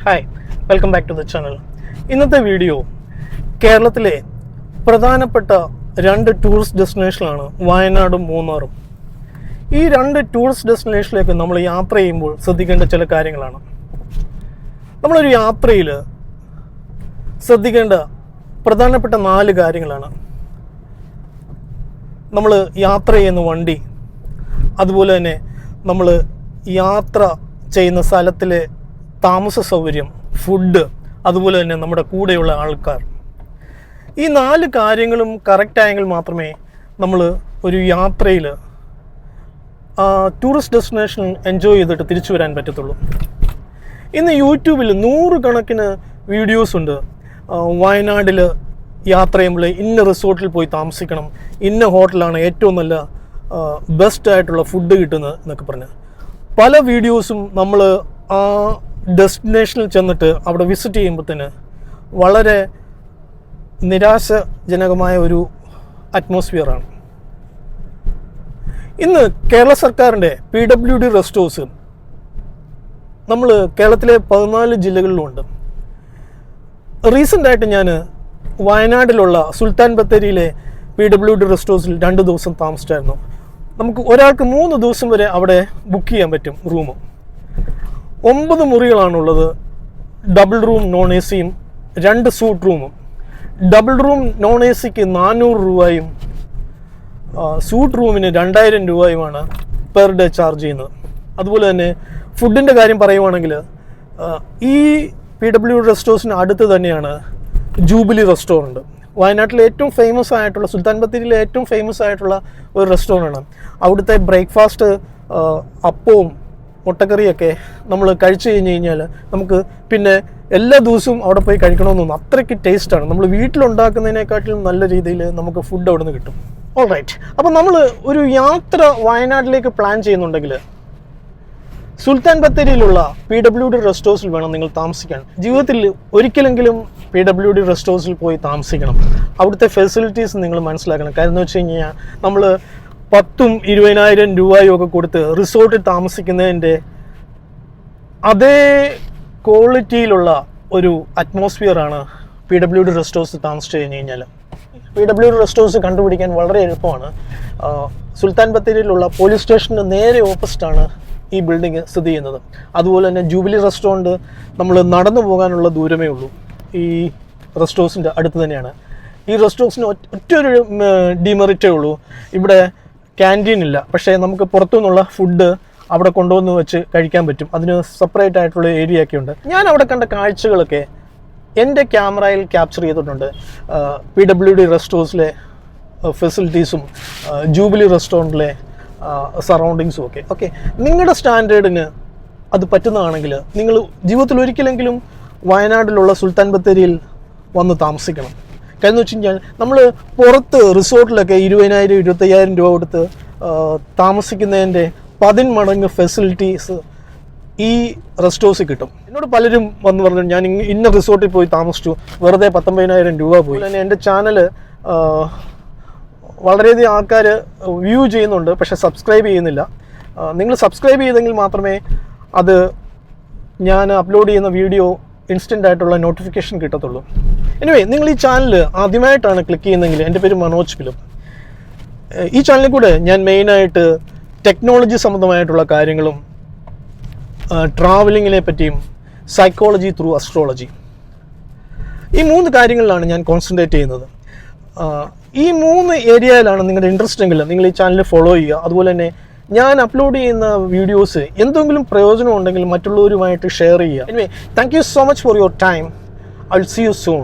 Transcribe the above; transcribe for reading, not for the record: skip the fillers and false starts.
Hi, welcome back to the channel. ഇന്നത്തെ video കേരളത്തിലെ പ്രധാനപ്പെട്ട രണ്ട് ടൂറിസ്റ്റ് ഡെസ്റ്റിനേഷനാണ് വയനാടും മൂന്നാറും. ഈ രണ്ട് ടൂറിസ്റ്റ് ഡെസ്റ്റിനേഷനിലേക്ക് നമ്മൾ യാത്ര ചെയ്യുമ്പോൾ ശ്രദ്ധിക്കേണ്ട ചില കാര്യങ്ങളാണ്. നമ്മളൊരു യാത്രയിൽ ശ്രദ്ധിക്കേണ്ട പ്രധാനപ്പെട്ട 4 കാര്യങ്ങളാണ്. നമ്മൾ യാത്ര ചെയ്യുന്ന വണ്ടി, അതുപോലെ തന്നെ നമ്മൾ യാത്ര ചെയ്യുന്ന സ്ഥലത്തിലെ താമസ സൗകര്യം, ഫുഡ്, അതുപോലെ തന്നെ നമ്മുടെ കൂടെയുള്ള ആൾക്കാർ. ഈ 4 കാര്യങ്ങളും കറക്റ്റായെങ്കിൽ മാത്രമേ നമ്മൾ ഒരു യാത്രയിൽ ടൂറിസ്റ്റ് ഡെസ്റ്റിനേഷൻ എൻജോയ് ചെയ്തിട്ട് തിരിച്ചു വരാൻ പറ്റത്തുള്ളൂ. ഇന്ന് യൂട്യൂബിൽ 100 കണക്കിന് വീഡിയോസ് ഉണ്ട്. വയനാട്ടിൽ യാത്ര ചെയ്യുമ്പോൾ ഇന്ന റിസോർട്ടിൽ പോയി താമസിക്കണം, ഇന്ന ഹോട്ടലാണ് ഏറ്റവും നല്ല ബെസ്റ്റ് ആയിട്ടുള്ള ഫുഡ് കിട്ടുന്നത് എന്നൊക്കെ പറഞ്ഞ് പല വീഡിയോസും നമ്മൾ ആ ഡെസ്റ്റിനേഷനിൽ ചെന്നിട്ട് അവിടെ വിസിറ്റ് ചെയ്യുമ്പോഴത്തേന് വളരെ നിരാശജനകമായ ഒരു അറ്റ്മോസ്ഫിയറാണ്. ഇന്ന് കേരള സർക്കാരിൻ്റെ PWD റെസ്റ്റ് ഹൗസ് നമ്മൾ കേരളത്തിലെ 14 ജില്ലകളിലുമുണ്ട്. റീസെൻ്റായിട്ട് ഞാൻ വയനാട്ടിലുള്ള സുൽത്താൻ ബത്തേരിയിലെ PWD റെസ്റ്റ് ഹൗസിൽ 2 ദിവസം താമസിച്ചായിരുന്നു. നമുക്ക് ഒരാൾക്ക് 3 ദിവസം വരെ അവിടെ ബുക്ക് ചെയ്യാൻ പറ്റും റൂം. 9 മുറികളാണുള്ളത്. ഡബിൾ റൂം നോൺ എ സിയും 2 സൂട്ട് റൂമും. ഡബിൾ റൂം നോൺ എ സിക്ക് 400 രൂപയും സൂട്ട് റൂമിന് 2000 രൂപയുമാണ് പെർ ഡേ ചാർജ് ചെയ്യുന്നത്. അതുപോലെ തന്നെ ഫുഡിൻ്റെ കാര്യം പറയുവാണെങ്കിൽ ഈ PWD റെസ്റ്റ് ഹൗസിന് അടുത്ത് തന്നെയാണ് ജൂബിലി റെസ്റ്റോറൻറ്റ്. വയനാട്ടിലെ ഏറ്റവും ഫേമസ് ആയിട്ടുള്ള, സുൽത്താൻ ബത്തേരിയിലെ ഏറ്റവും ഫേമസ് ആയിട്ടുള്ള ഒരു റെസ്റ്റോറൻ്റാണ്. അവിടുത്തെ ബ്രേക്ക്ഫാസ്റ്റ് അപ്പവും മുട്ടക്കറിയൊക്കെ നമ്മൾ കഴിച്ചു കഴിഞ്ഞാൽ നമുക്ക് പിന്നെ എല്ലാ ദിവസവും അവിടെ പോയി കഴിക്കണമെന്ന് തോന്നും. അത്രയ്ക്ക് ടേസ്റ്റാണ്. നമ്മൾ വീട്ടിലുണ്ടാക്കുന്നതിനെക്കാട്ടിലും നല്ല രീതിയിൽ നമുക്ക് ഫുഡ് അവിടെ നിന്ന് കിട്ടും. ഓൾറൈറ്റ്, അപ്പോൾ നമ്മൾ ഒരു യാത്ര വയനാട്ടിലേക്ക് പ്ലാൻ ചെയ്യുന്നുണ്ടെങ്കിൽ സുൽത്താൻ ബത്തേരിയിലുള്ള PWD റെസ്റ്റ് ഹൗസിൽ വേണം നിങ്ങൾ താമസിക്കാൻ. ജീവിതത്തിൽ ഒരിക്കലെങ്കിലും PWD റെസ്റ്റ് ഹൗസിൽ പോയി താമസിക്കണം. അവിടുത്തെ ഫെസിലിറ്റീസ് നിങ്ങൾ മനസ്സിലാക്കണം. കാര്യം എന്ന് വെച്ച് കഴിഞ്ഞാൽ നമ്മൾ 10,000-20,000 രൂപയും ഒക്കെ കൊടുത്ത് റിസോർട്ടിൽ താമസിക്കുന്നതിൻ്റെ അതേ ക്വാളിറ്റിയിലുള്ള ഒരു അറ്റ്മോസ്ഫിയറാണ് PWD റെസ്റ്റ് ഹൗസ് താമസിച്ച് കഴിഞ്ഞ് കഴിഞ്ഞാൽ. PWD റെസ്റ്റ് ഹൗസ് കണ്ടുപിടിക്കാൻ വളരെ എളുപ്പമാണ്. സുൽത്താൻ ബത്തേരിയിലുള്ള പോലീസ് സ്റ്റേഷന് നേരെ ഓപ്പോസിറ്റാണ് ഈ ബിൽഡിംഗ് സ്ഥിതി ചെയ്യുന്നത്. അതുപോലെ തന്നെ ജൂബിലി റെസ്റ്റോറൻറ്റ് നമ്മൾ നടന്നു പോകാനുള്ള ദൂരമേ ഉള്ളൂ. ഈ റെസ്റ്റ് ഹൗസിൻ്റെ അടുത്ത് തന്നെയാണ്. ഈ റെസ്റ്റ് ഹൗസിന് ഒറ്റൊരു ഡിമെറിറ്റേ ഉള്ളൂ, ഇവിടെ ക്യാൻറ്റീൻ ഇല്ല. പക്ഷേ നമുക്ക് പുറത്തുനിന്നുള്ള ഫുഡ് അവിടെ കൊണ്ടുവന്ന് വെച്ച് കഴിക്കാൻ പറ്റും. അതിന് സെപ്പറേറ്റ് ആയിട്ടുള്ള ഏരിയ ഒക്കെ ഉണ്ട്. ഞാൻ അവിടെ കണ്ട കാഴ്ചകളൊക്കെ എൻ്റെ ക്യാമറയിൽ ക്യാപ്ചർ ചെയ്തിട്ടുണ്ട്. PWD റെസ്റ്റ് ഹൗസിലെ ഫെസിലിറ്റീസും ജൂബിലി റെസ്റ്റോറൻറ്റിലെ സറൗണ്ടിങ്സും ഒക്കെ. ഓക്കെ, നിങ്ങളുടെ സ്റ്റാൻഡേർഡിന് അത് പറ്റുന്നതാണെങ്കിൽ നിങ്ങൾ ജീവിതത്തിൽ ഒരിക്കലെങ്കിലും വയനാട്ടിലുള്ള സുൽത്താൻ ബത്തേരിയിൽ വന്ന് താമസിക്കണം. കാര്യം എന്ന് വെച്ച് കഴിഞ്ഞാൽ നമ്മൾ പുറത്ത് റിസോർട്ടിലൊക്കെ 20,000-25,000 രൂപ കൊടുത്ത് താമസിക്കുന്നതിൻ്റെ 10 മടങ്ങ് ഫെസിലിറ്റീസ് ഈ റെസ്റ്റ് ഹൗസിൽ കിട്ടും. എന്നോട് പലരും വന്ന് പറഞ്ഞു ഞാൻ ഇന്ന റിസോർട്ടിൽ പോയി താമസിച്ചു, വെറുതെ 19,000 രൂപ പോയി. തന്നെ എൻ്റെ ചാനൽ വളരെയധികം ആൾക്കാർ വ്യൂ ചെയ്യുന്നുണ്ട്, പക്ഷേ സബ്സ്ക്രൈബ് ചെയ്യുന്നില്ല. നിങ്ങൾ സബ്സ്ക്രൈബ് ചെയ്തെങ്കിൽ മാത്രമേ അത് ഞാൻ അപ്ലോഡ് ചെയ്യുന്ന വീഡിയോ ഇൻസ്റ്റൻ്റ് ആയിട്ടുള്ള നോട്ടിഫിക്കേഷൻ കിട്ടത്തുള്ളൂ. എനിവേ, നിങ്ങൾ ഈ ചാനൽ ആദ്യമായിട്ടാണ് ക്ലിക്ക് ചെയ്യുന്നതെങ്കിൽ, എൻ്റെ പേര് മനോജ് ഫിലിം. ഈ ചാനലിൽ കൂടെ ഞാൻ മെയിനായിട്ട് ടെക്നോളജി സംബന്ധമായിട്ടുള്ള കാര്യങ്ങളും ട്രാവലിങ്ങിനെ പറ്റിയും സൈക്കോളജി ത്രൂ അസ്ട്രോളജി, ഈ 3 കാര്യങ്ങളിലാണ് ഞാൻ കോൺസെൻട്രേറ്റ് ചെയ്യുന്നത്. ഈ 3 ഏരിയയിലാണ് നിങ്ങളുടെ ഇൻട്രസ്റ്റ് എങ്കിൽ നിങ്ങൾ ഈ ചാനൽ ഫോളോ ചെയ്യുക. അതുപോലെ തന്നെ ഞാൻ അപ്ലോഡ് ചെയ്യുന്ന വീഡിയോസ് എന്തെങ്കിലും പ്രയോജനം ഉണ്ടെങ്കിൽ മറ്റുള്ളവരുമായിട്ട് ഷെയർ ചെയ്യുക. Anyway, thank you so much for your time. I will see you soon.